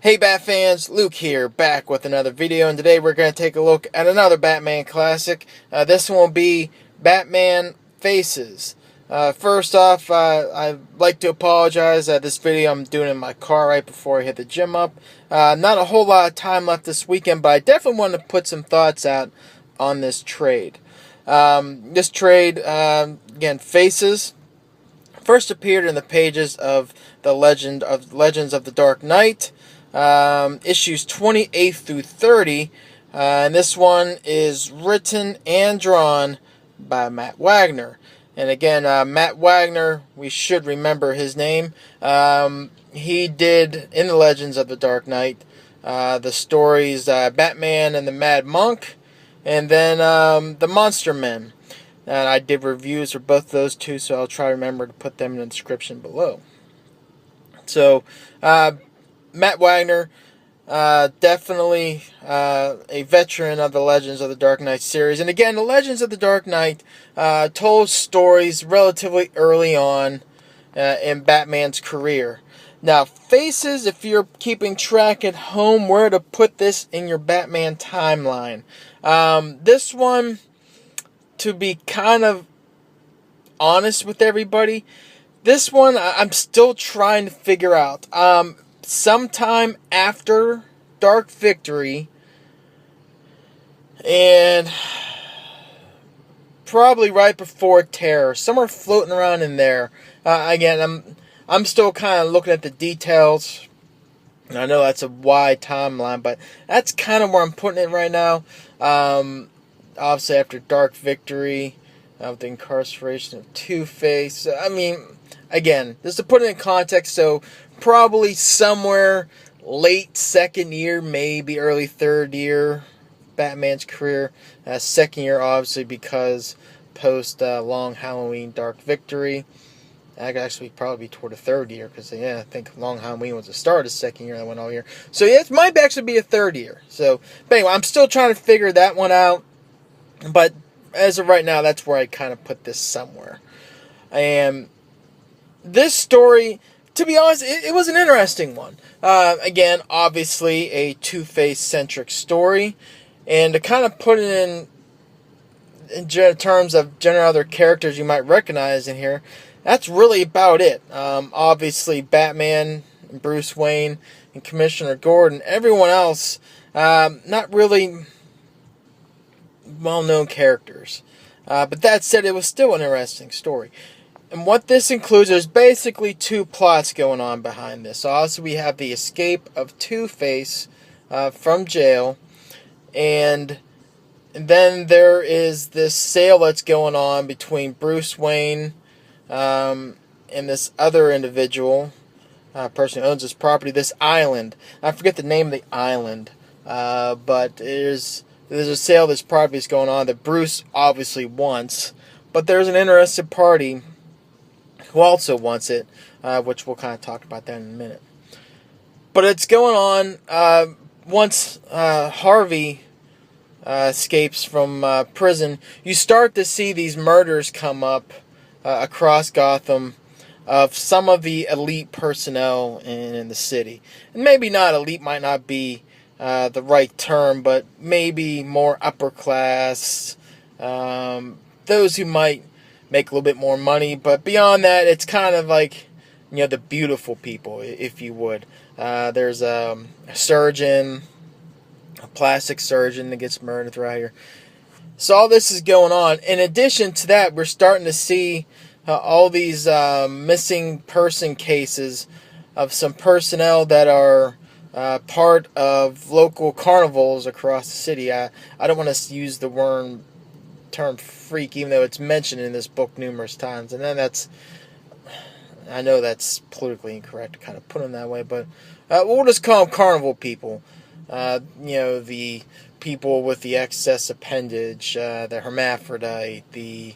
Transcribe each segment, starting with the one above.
Hey Bat fans, Luke here, back with another video, and today we're going to take a look at another Batman classic. This one will be Batman Faces. First off, I'd like to apologize. This video I'm doing in my car right before I hit the gym up. Not a whole lot of time left this weekend, but I definitely want to put some thoughts out on this trade. This trade, again, Faces, first appeared in the pages of the Legends of the Dark Knight. Issues 28 through 30, and this one is written and drawn by Matt Wagner. And again, Matt Wagner, we should remember his name. He did, in the Legends of the Dark Knight, the stories Batman and the Mad Monk, and then the Monster Men. And I did reviews for both those two, so I'll try to remember to put them in the description below. So, Matt Wagner, definitely a veteran of the Legends of the Dark Knight series. And again, the Legends of the Dark Knight told stories relatively early on in Batman's career. Now, Faces, if you're keeping track at home, where to put this in your Batman timeline. This one, to be kind of honest with everybody, this one I'm still trying to figure out. Sometime after Dark Victory, and probably right before Terror, somewhere floating around in there. Again, I'm still kind of looking at the details. I know that's a wide timeline, but that's kind of where I'm putting it right now. Obviously, after Dark Victory, with the incarceration of Two-Face. I mean, again, just to put it in context, so probably somewhere late second year, maybe early third year, Batman's career. Second year, obviously, because post Long Halloween, Dark Victory. That could actually probably be toward the third year, because I think Long Halloween was the start of the second year, that went all year. So yeah, it might actually be a third year. So, but anyway, I'm still trying to figure that one out. But as of right now, that's where I kind of put this somewhere. And this story, to be honest, it was an interesting one. Again, obviously a Two-Face centric story, and to kind of put it in terms of general other characters you might recognize in here, that's really about it. Obviously, Batman, and Bruce Wayne, and Commissioner Gordon. Everyone else, not really well-known characters. But that said, it was still an interesting story. And what this includes, there's basically two plots going on behind this. Also, we have the escape of Two-Face from jail, and then there is this sale that's going on between Bruce Wayne and this other individual, person who owns this property, this island. I forget the name of the island, but there's a sale of this property that's going on that Bruce obviously wants, but there's an interested party who also wants it, which we'll kind of talk about that in a minute. But it's going on once Harvey escapes from prison. You start to see these murders come up across Gotham of some of the elite personnel in the city. And maybe not elite, might not be the right term, but maybe more upper class, those who might make a little bit more money, but beyond that, it's kind of like, the beautiful people, if you would. There's a surgeon, a plastic surgeon that gets murdered throughout here. So all this is going on. In addition to that, we're starting to see all these missing person cases of some personnel that are part of local carnivals across the city. I don't want to use the term freak, even though it's mentioned in this book numerous times. And then I know that's politically incorrect to kind of put them that way, but we'll just call them carnival people. The people with the excess appendage, the hermaphrodite, the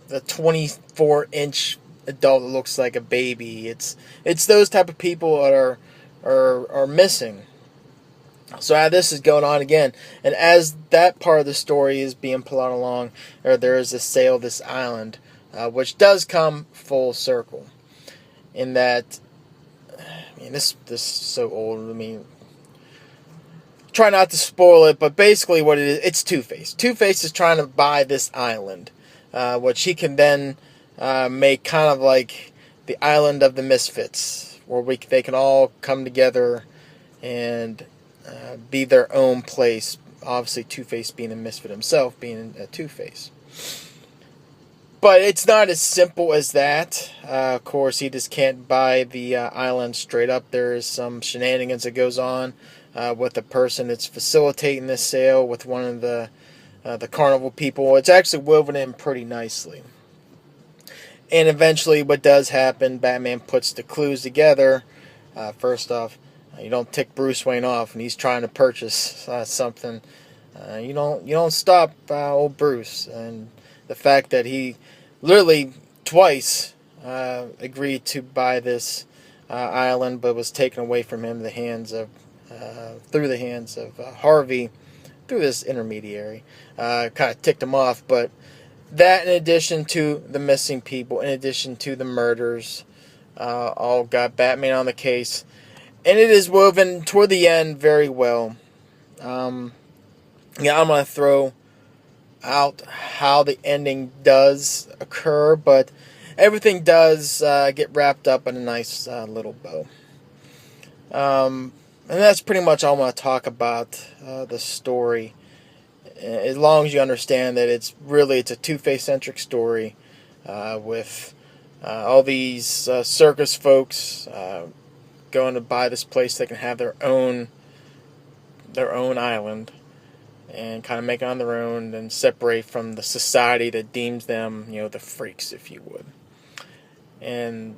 24-inch adult that looks like a baby. It's those type of people that are missing. So this is going on again, and as that part of the story is being pulled along, there is a sale of this island, which does come full circle, in that mean, this is so old. I mean, try not to spoil it, but basically what it is, it's Two-Face. Two-Face is trying to buy this island, which he can then make kind of like the island of the Misfits, where they can all come together and be their own place. Obviously, Two-Face being a misfit himself, being a Two-Face. But it's not as simple as that. Of course, he just can't buy the island straight up. There is some shenanigans that goes on with the person that's facilitating this sale, with one of the carnival people. It's actually woven in pretty nicely. And eventually, what does happen, Batman puts the clues together. First off, you don't tick Bruce Wayne off, and he's trying to purchase something. You don't stop old Bruce, and the fact that he literally twice agreed to buy this island, but was taken away from him through the hands of Harvey, through this intermediary, kind of ticked him off. But that, in addition to the missing people, in addition to the murders, all got Batman on the case. And it is woven toward the end very well. I'm going to throw out how the ending does occur, but everything does get wrapped up in a nice little bow. And that's pretty much all I want to talk about the story. As long as you understand that it's a Two-Face centric story with all these circus folks going to buy this place. They can have their own island and kind of make it on their own and separate from the society that deems them, the freaks, if you would. And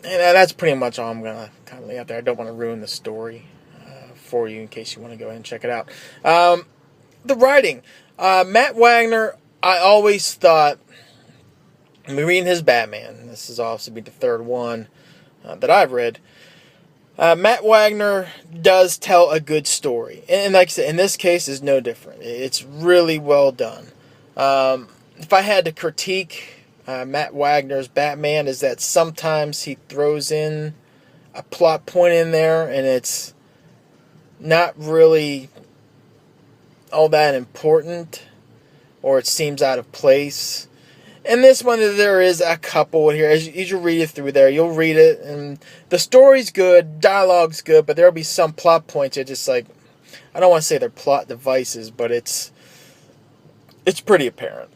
that's pretty much all I'm going to kind of lay out there. I don't want to ruin the story for you in case you want to go ahead and check it out. The writing. Matt Wagner, I always thought, reading his Batman, this is obviously the third one that I've read, Matt Wagner does tell a good story. And like I said, in this case, is no different. It's really well done. If I had to critique Matt Wagner's Batman, is that sometimes he throws in a plot point in there, and it's not really all that important, or it seems out of place. And this one, there is a couple here. As you read it through there, you'll read it, and the story's good, dialogue's good, but there'll be some plot points that just like, I don't want to say they're plot devices, but it's pretty apparent.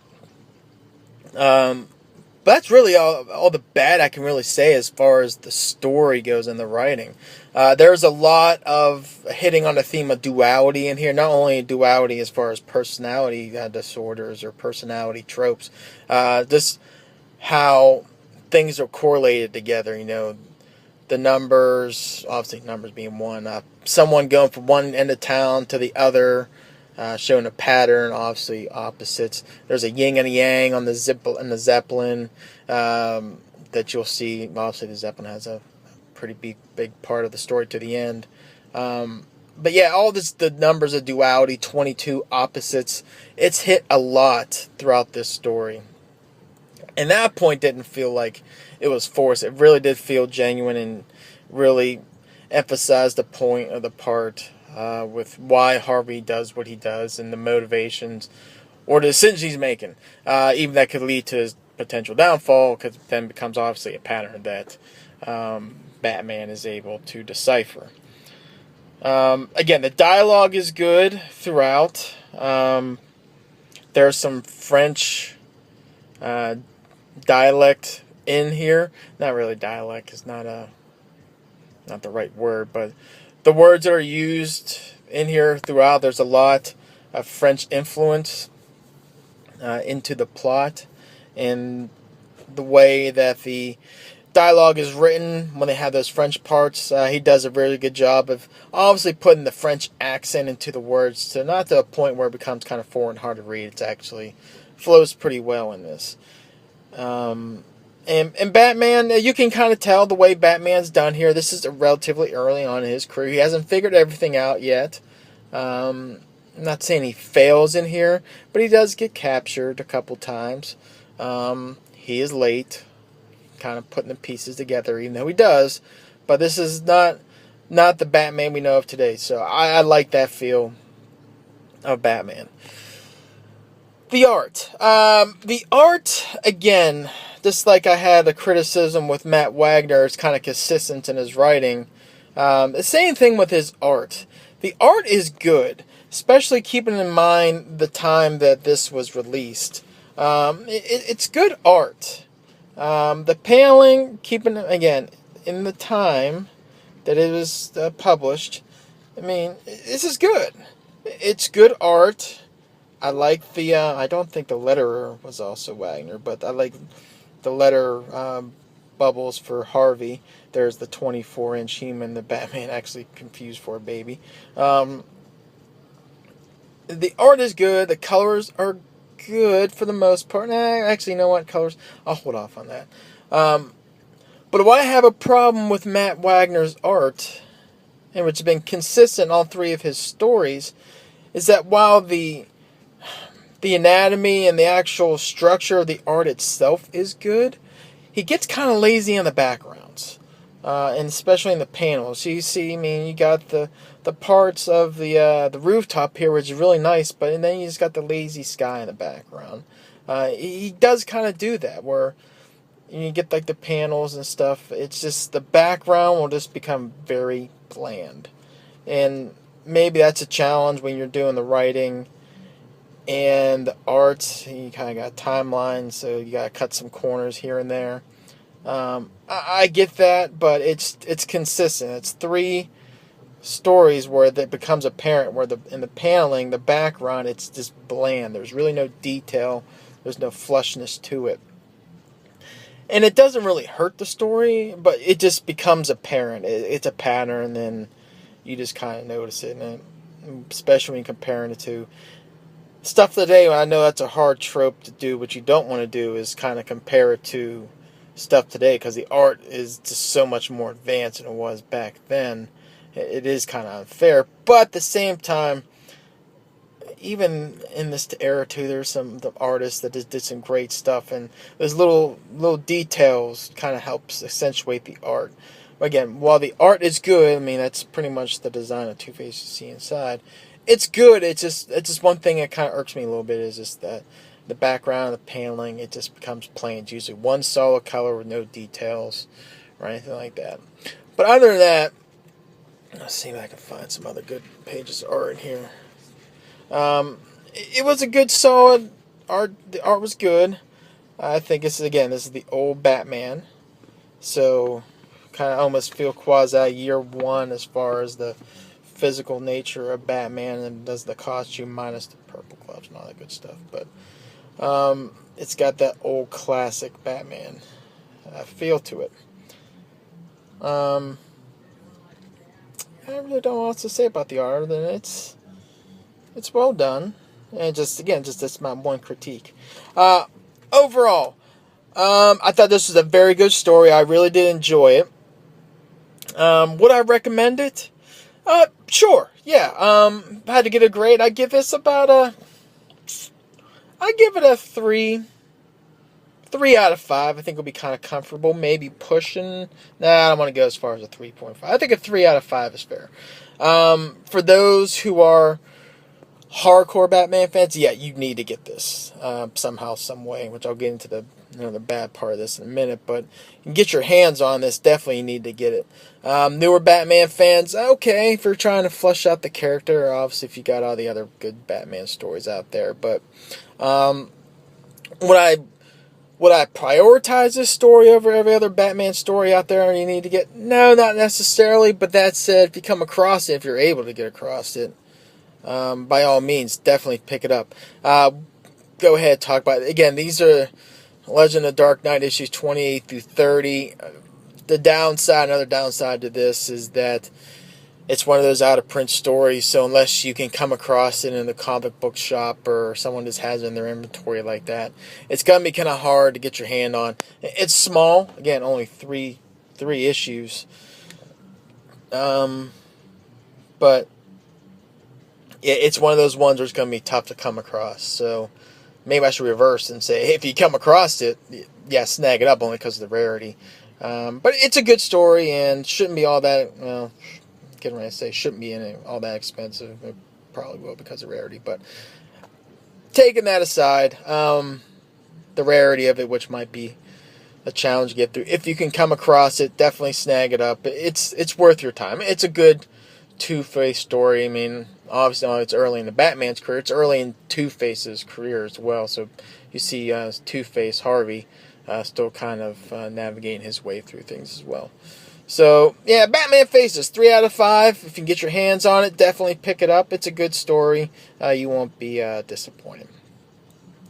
But that's really all the bad I can really say as far as the story goes and the writing. There's a lot of hitting on the theme of duality in here. Not only duality as far as personality disorders or personality tropes, just how things are correlated together. The numbers, obviously numbers being one. Someone going from one end of town to the other, showing a pattern, obviously opposites. There's a yin and a yang on the Zeppelin that you'll see. Obviously, the Zeppelin has a pretty big part of the story to the end. But yeah, all this, the numbers of duality, 22 opposites, it's hit a lot throughout this story. And that point didn't feel like it was forced. It really did feel genuine and really emphasized the point of the part with why Harvey does what he does and the motivations or the decisions he's making. Even that could lead to his potential downfall, because it then becomes obviously a pattern that Batman is able to decipher. Again, the dialogue is good throughout. There's some French dialect in here. Not really dialect, is not the right word, but the words that are used in here throughout, there's a lot of French influence into the plot, and the way that the dialogue is written when they have those French parts. He does a really good job of obviously putting the French accent into the words, to not to a point where it becomes kind of foreign, hard to read. It actually flows pretty well in this. And Batman, you can kind of tell the way Batman's done here. This is relatively early on in his career. He hasn't figured everything out yet. I'm not saying he fails in here, but he does get captured a couple times. He is late, kind of putting the pieces together, even though he does. But this is not the Batman we know of today. So I like that feel of Batman. The art. The art, again, just like I had a criticism with Matt Wagner, it's kind of consistent in his writing. The same thing with his art. The art is good, especially keeping in mind the time that this was released. It's good art. The paneling, keeping, again, in the time that it was published, I mean, this is good. It's good art. I like the, I don't think the letterer was also Wagner, but I like the letter bubbles for Harvey. There's the 24-inch He-Man that Batman actually confused for a baby. The art is good. The colors are good for the most part. Actually, you know what? Colors, I'll hold off on that. But why I have a problem with Matt Wagner's art, and which has been consistent in all three of his stories, is that while the anatomy and the actual structure of the art itself is good, he gets kind of lazy on the backgrounds, and especially in the panels. So you see, I mean, you got the parts of the rooftop here, which is really nice, but and then you just got the lazy sky in the background. He does kind of do that, where you get like the panels and stuff. It's just the background will just become very bland, and maybe that's a challenge when you're doing the writing. And the art, you kind of got timelines, so you got to cut some corners here and there. I get that, but it's consistent. It's three stories where that becomes apparent, where in the paneling, the background, it's just bland. There's really no detail. There's no flushness to it. And it doesn't really hurt the story, but it just becomes apparent. It's a pattern, and you just kind of notice it, and especially when comparing it to stuff today. I know that's a hard trope to do. What you don't want to do is kind of compare it to stuff today, because the art is just so much more advanced than it was back then. It is kind of unfair, but at the same time, even in this era too, there's some artists that just did some great stuff, and those little details kind of helps accentuate the art. Again, while the art is good, I mean, that's pretty much the design of Two-Face you see inside. It's good. It's just one thing that kind of irks me a little bit, is just that the background, the paneling, it just becomes plain. It's usually one solid color with no details or anything like that. But other than that, let's see if I can find some other good pages of art in here. It was a good, solid art. The art was good. I think this is the old Batman, so kind of almost feel quasi year one as far as the physical nature of Batman, and does the costume minus the purple gloves and all that good stuff. But it's got that old classic Batman feel to it. I really don't know what else to say about the art, other than it's well done. And just that's my one critique. Overall, I thought this was a very good story. I really did enjoy it. Would I recommend it? Sure, yeah. If I had to get a grade, I'd give this about I'd give it a 3 out of 5. I think it'll be kind of comfortable, maybe pushing. Nah, I don't want to go as far as a 3.5. I think a 3 out of 5 is fair. For those who are hardcore Batman fans, yeah, you need to get this somehow, some way, which I'll get into the bad part of this in a minute, but you can get your hands on this. Definitely you need to get it. Newer Batman fans, okay, if you're trying to flesh out the character, obviously if you got all the other good Batman stories out there, but would I prioritize this story over every other Batman story out there you need to get? No, not necessarily, but that said, if you come across it, if you're able to get across it, by all means, definitely pick it up. Go ahead, talk about it. Again, these are Legend of Dark Knight issues 28 through 30. Another downside to this is that it's one of those out-of-print stories, so unless you can come across it in the comic book shop or someone just has it in their inventory like that, it's going to be kind of hard to get your hand on. It's small. Again, only three issues. But it's one of those ones where it's going to be tough to come across, so maybe I should reverse and say, hey, if you come across it, yeah, snag it up only because of the rarity. But it's a good story and shouldn't be all that, well, getting ready to say shouldn't be all that expensive. It probably will because of rarity, but taking that aside, the rarity of it, which might be a challenge to get through, if you can come across it, definitely snag it up. It's worth your time. It's a good Two-Face story. I mean, obviously it's early in the Batman's career. It's early in Two-Face's career as well. So you see Two-Face Harvey still kind of navigating his way through things as well. So, yeah, Batman Faces, 3 out of 5. If you can get your hands on it, definitely pick it up. It's a good story. You won't be disappointed.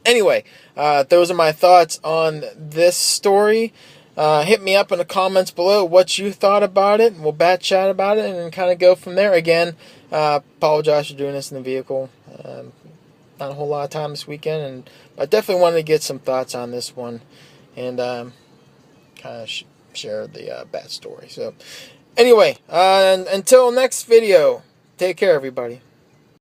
Anyway, those are my thoughts on this story. Hit me up in the comments below what you thought about it. We'll bat chat about it and kind of go from there. Again, apologize for doing this in the vehicle. Not a whole lot of time this weekend, and I definitely wanted to get some thoughts on this one and kind of share the Bat story. So, anyway, until next video, take care, everybody.